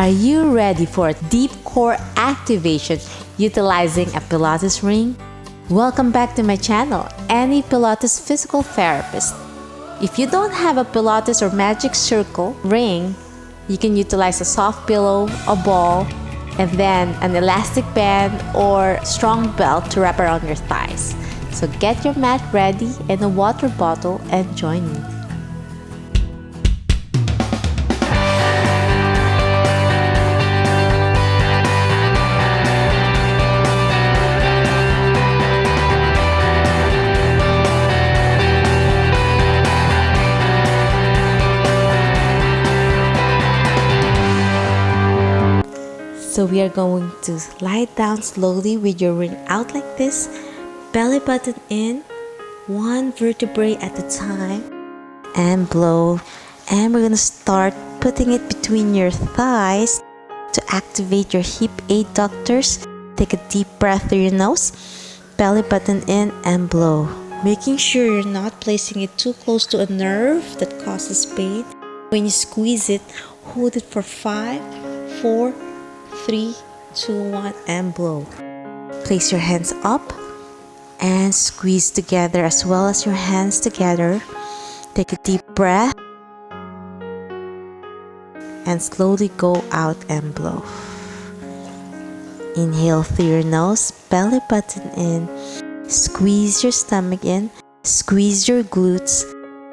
Are you ready for a deep core activation utilizing a Pilates ring? Welcome back to my channel, Any Pilates Physical Therapist. If you don't have a Pilates or magic circle ring, you can utilize a soft pillow, a ball, and then an elastic band or strong belt to wrap around your thighs. So get your mat ready and a water bottle and join me. So we are going to lie down slowly with your ring out like this, belly button in, one vertebrae at a time, and blow. And we're going to start putting it between your thighs to activate your hip adductors. Take a deep breath through your nose, belly button in and blow. Making sure you're not placing it too close to a nerve that causes pain. When you squeeze it, hold it for 5, 4, 3, 2, 1 and blow. Place your hands up and squeeze together as well as your hands together. Take a deep breath and slowly go out and blow. Inhale through your nose, belly button in, squeeze your stomach in, squeeze your glutes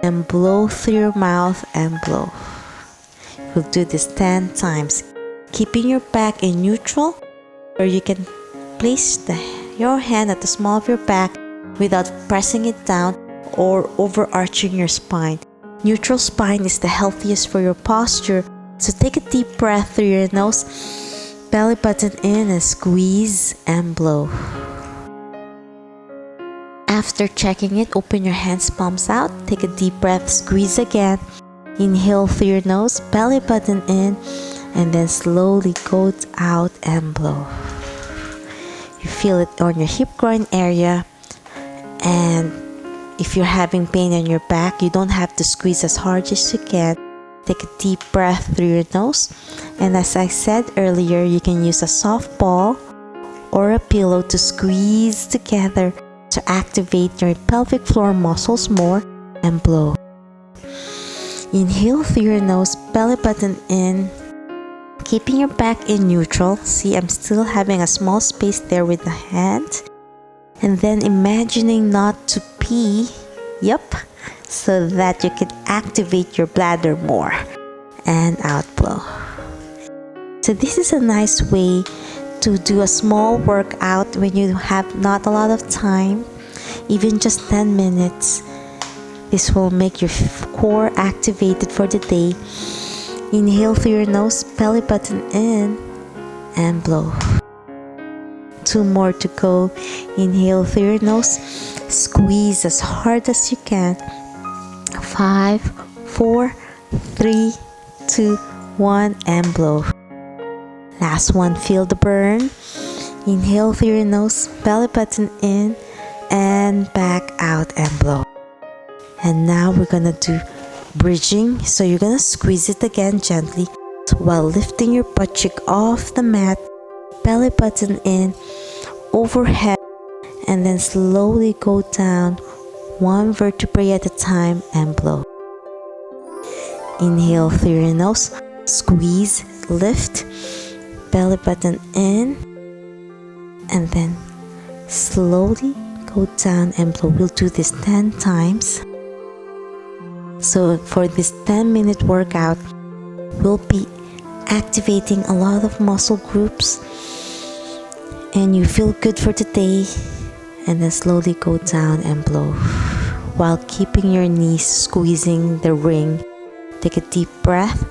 and blow through your mouth and blow. We'll do this 10 times. Keeping your back in neutral, or you can place your hand at the small of your back without pressing it down or overarching your spine. Neutral spine is the healthiest for your posture, so take a deep breath through your nose, belly button in and squeeze and blow. After checking it, open your hands palms out, take a deep breath, squeeze again, inhale through your nose, belly button in, and then slowly go out and blow. You feel it on your hip groin area, and if you're having pain on your back, you don't have to squeeze as hard as you can. Take a deep breath through your nose, and as I said earlier, you can use a soft ball or a pillow to squeeze together to activate your pelvic floor muscles more and blow. Inhale through your nose, belly button in, keeping your back in neutral. See, I'm still having a small space there with the hand. And then imagining not to pee. Yep. So that you can activate your bladder more. And out blow. So this is a nice way to do a small workout when you have not a lot of time. Even just 10 minutes. This will make your core activated for the day. Inhale through your nose, belly button in, and blow. 2 more to go. Inhale through your nose, squeeze as hard as you can. 5, 4, 3, 2, 1, and blow. Last one, feel the burn. Inhale through your nose, belly button in, and back out and blow. And now we're gonna do bridging, so you're gonna squeeze it again gently while lifting your butt cheek off the mat, belly button in, overhead, and then slowly go down one vertebrae at a time and blow. Inhale through your nose, squeeze, lift, belly button in, and then slowly go down and blow. We'll do this 10 times. So for this 10-minute workout, we'll be activating a lot of muscle groups, and you feel good for the day, and then slowly go down and blow while keeping your knees squeezing the ring. Take a deep breath,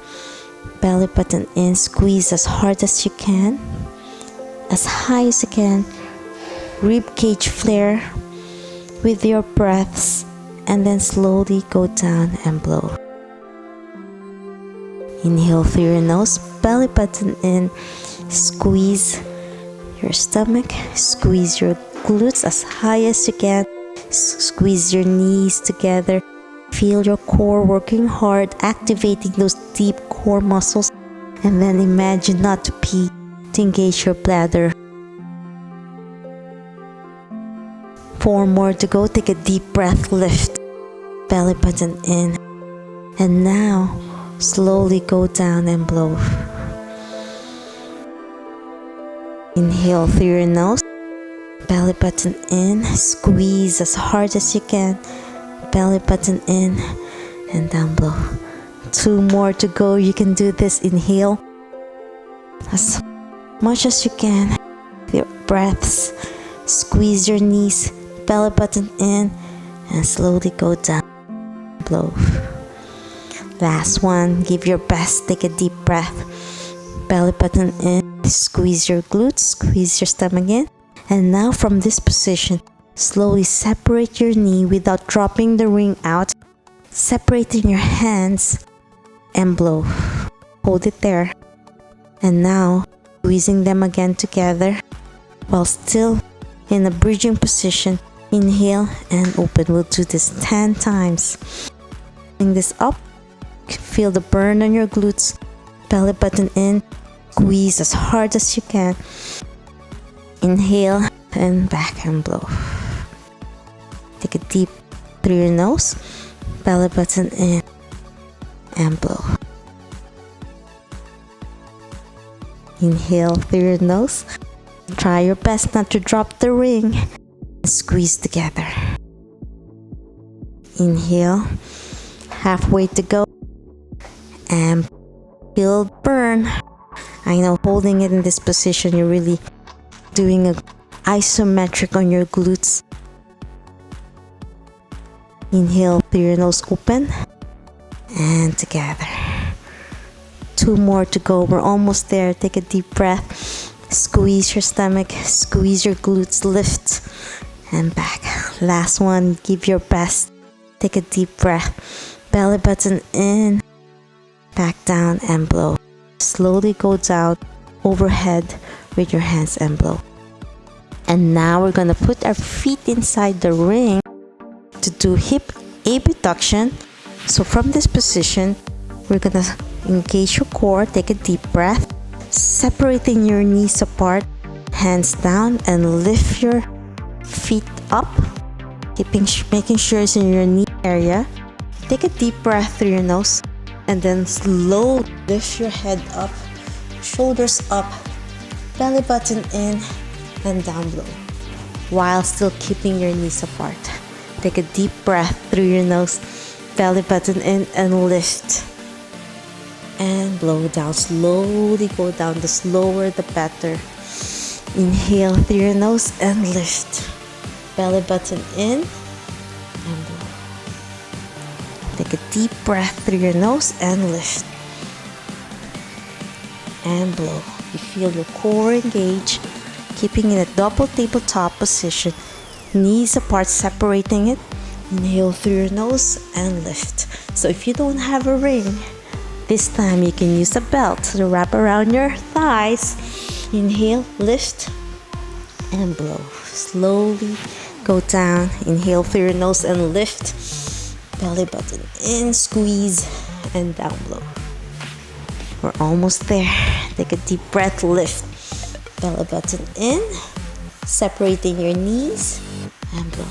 belly button in, squeeze as hard as you can, as high as you can, rib cage flare with your breaths, and then slowly go down and blow. Inhale through your nose, belly button in, squeeze your stomach, squeeze your glutes as high as you can, squeeze your knees together, feel your core working hard, activating those deep core muscles, And then imagine not to pee to engage your bladder. 4 more to go. Take a deep breath, lift, belly button in. And now, slowly go down and blow. Inhale through your nose, belly button in, squeeze as hard as you can, belly button in, and down blow. 2 more to go. You can do this. Inhale as much as you can. Your breaths, squeeze your knees, belly button in, and slowly go down, blow. Last one, give your best. Take a deep breath, belly button in, squeeze your glutes, squeeze your stomach in. And now from this position, slowly separate your knee without dropping the ring out, separating your hands, and blow. Hold it there. And now, squeezing them again together while still in a bridging position. Inhale and open. We'll do this 10 times. Bring this up. Feel the burn on your glutes. Belly button in. Squeeze as hard as you can. Inhale and back and blow. Take a deep through your nose. Belly button in and blow. Inhale through your nose. Try your best not to drop the ring. Squeeze together. Inhale. Halfway to go. And feel burn. I know holding it in this position, you're really doing an isometric on your glutes. Inhale through your nose, open. And together. 2 more to go. We're almost there. Take a deep breath. Squeeze your stomach. Squeeze your glutes. Lift. And back. Last one. Give your best. Take a deep breath. Belly button in. Back down and blow. Slowly go down overhead with your hands and blow. And now we're going to put our feet inside the ring to do hip abduction. So from this position, we're going to engage your core. Take a deep breath. Separating your knees apart. Hands down and lift your feet up. Making sure it's in your knee area. Take a deep breath through your nose. And then slowly lift your head up, shoulders up, belly button in, and down below, while still keeping your knees apart. Take a deep breath through your nose, belly button in, and lift. And blow down. Slowly go down. The slower, the better. Inhale through your nose and lift. Belly button in, and blow. Take a deep breath through your nose and lift. And blow. You feel your core engage, keeping in a double tabletop position. Knees apart, separating it. Inhale through your nose and lift. So if you don't have a ring, this time you can use a belt to wrap around your thighs. Inhale, lift, and blow. Slowly go down. Inhale through your nose and lift. Belly button in, squeeze, and down blow. We're almost there. Take a deep breath, lift. Belly button in, separating your knees, and blow.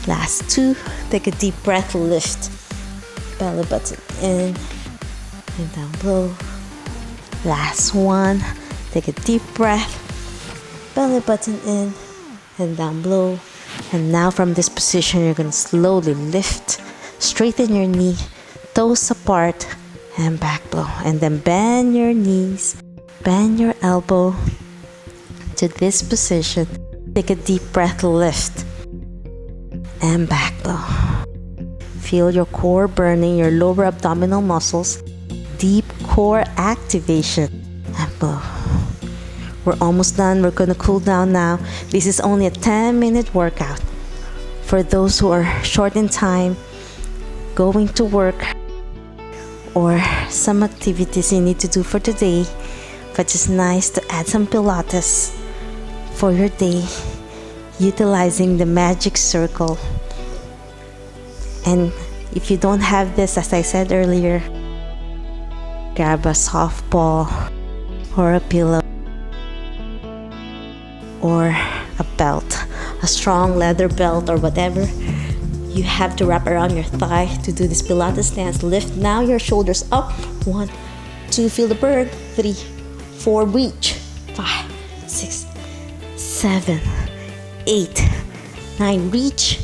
Last 2. Take a deep breath, lift. Belly button in, and down blow. Last 1. Take a deep breath. Belly button in, and down blow. And now from this position, you're going to slowly lift, straighten your knee, toes apart, and back blow. And then bend your knees, bend your elbow to this position. Take a deep breath, lift, and back blow. Feel your core burning, your lower abdominal muscles, deep core activation, and blow. We're almost done. We're going to cool down now. This is only a 10-minute workout. For those who are short in time, going to work, or some activities you need to do for today, but it's nice to add some Pilates for your day, utilizing the magic circle. And if you don't have this, as I said earlier, Grab a soft ball or a pillow or a belt, a strong leather belt or whatever you have to wrap around your thigh to do this Pilates stance. Lift now your shoulders up. 1, 2, feel the burn. 3, 4, reach. 5, 6, 7, 8, 9, reach.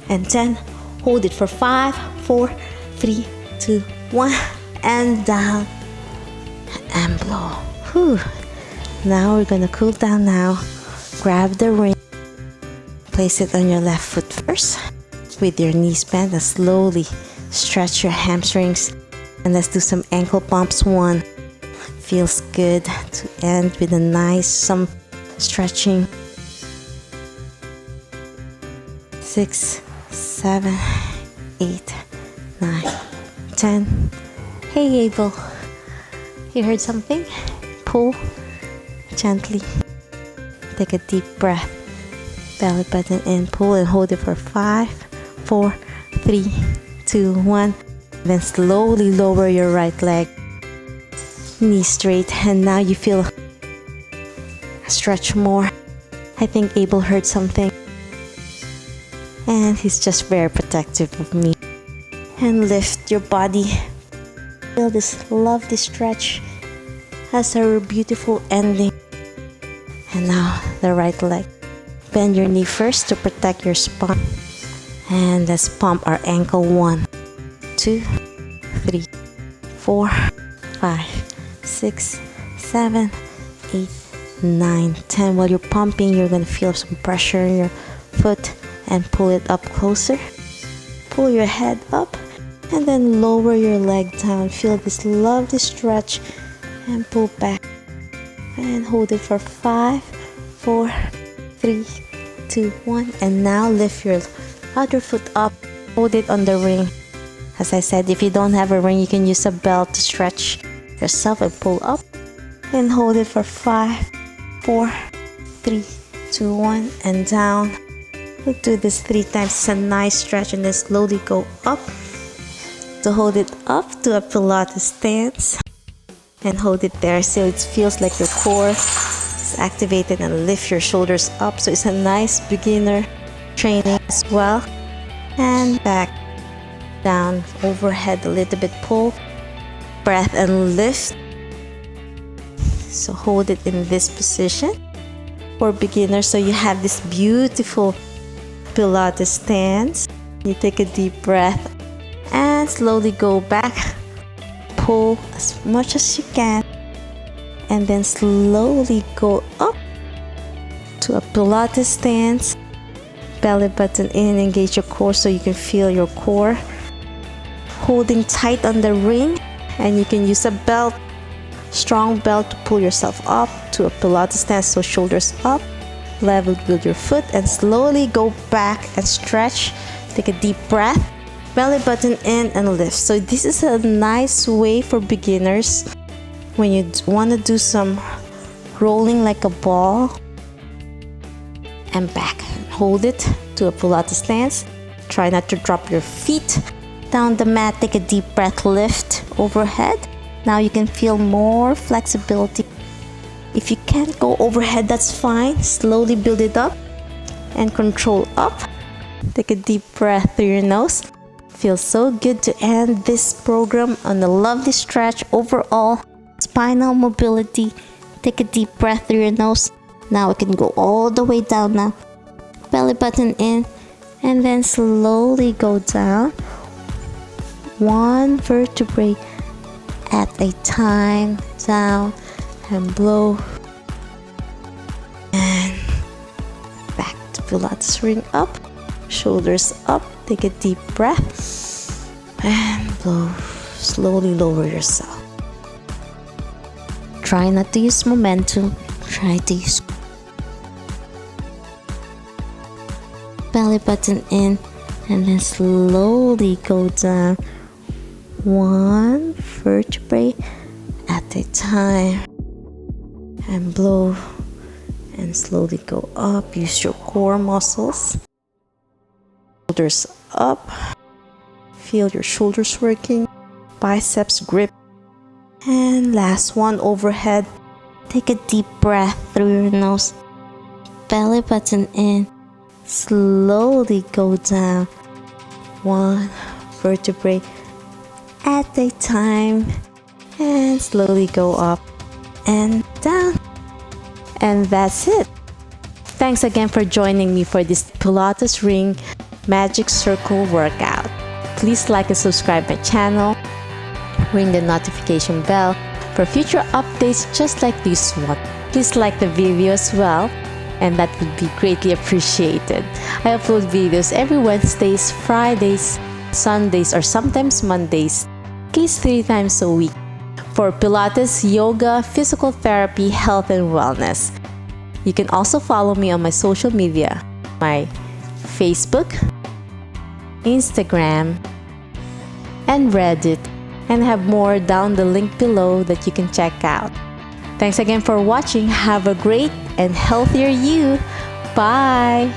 And 10, hold it for 5, 4, 3, 2, 1, and down and blow. Whew. Now we're gonna cool down now. Grab the ring, place it on your left foot first with your knees bent, and slowly stretch your hamstrings. And let's do some ankle pumps. 1, feels good to end with a nice some stretching. 6, 7, 8, 9, 10. Hey Abel, you heard something? Pull gently. Take a deep breath. Belly button in, pull and hold it for 5, 4, 3, 2, 1. Then slowly lower your right leg. Knee straight, and now you feel stretch more. I think Abel heard something, and he's just very protective of me. And lift your body. Feel this lovely stretch as a beautiful ending. And now the right leg. Bend your knee first to protect your spine. And let's pump our ankle. 1, 2, 3, 4, 5, 6, 7, 8, 9, 10. While you're pumping, you're gonna feel some pressure in your foot and pull it up closer. Pull your head up and then lower your leg down. Feel this lovely stretch and pull back and hold it for 5, 4, 3, 2, 1. And now lift your other foot up. Hold it on the ring. As I said, if you don't have a ring, you can use a belt to stretch yourself and pull up. And hold it for 5, 4, 3, 2, 1, and down. We'll do this 3 times. It's a nice stretch, and then slowly go up to hold it up to a Pilates stance. And hold it there so it feels like your core is activated, and lift your shoulders up. So it's a nice beginner training as well. And back, down, overhead a little bit, pull, breath and lift. So hold it in this position for beginners. So you have this beautiful Pilates stance. You take a deep breath and slowly go back. Pull as much as you can, and then slowly go up to a Pilates stance. Belly button in, engage your core so you can feel your core. Holding tight on the ring, and you can use a belt, strong belt, to pull yourself up to a Pilates stance. So shoulders up, level with your foot, and slowly go back and stretch. Take a deep breath. Belly button in and lift. So this is a nice way for beginners when you want to do some rolling like a ball and back. Hold it to a Pilates stance. Try not to drop your feet down the mat. Take a deep breath, lift overhead. Now you can feel more flexibility. If you can't go overhead, that's fine. Slowly build it up and control up. Take a deep breath through your nose. Feels so good to end this program on a lovely stretch. Overall spinal mobility. Take a deep breath through your nose. Now we can go all the way down now. Belly button in, and then slowly go down. 1 vertebrae at a time. Down and blow. And back to Pilates ring up. Shoulders up. Take a deep breath and blow. Slowly lower yourself. Try not to use momentum. Try to use belly button in, and then slowly go down. 1 vertebrae at a time. And blow. And slowly go up. Use your core muscles. Shoulders up. Feel your shoulders working. Biceps grip. And last one, overhead. Take a deep breath through your nose. Belly button in. Slowly go down. One vertebrae at a time. And slowly go up and down. And that's it. Thanks again for joining me for this Pilates ring magic circle workout. Please like and subscribe my channel. Ring the notification bell for future updates just like this one. Please like the video as well, and that would be greatly appreciated. I upload videos every Wednesdays, Fridays, Sundays, or sometimes Mondays, at least 3 times a week, for Pilates, yoga, physical therapy, health, and wellness. You can also follow me on my social media, my Facebook, Instagram, and Reddit, and have more down the link below that you can check out. Thanks again for watching. Have a great and healthier you. Bye!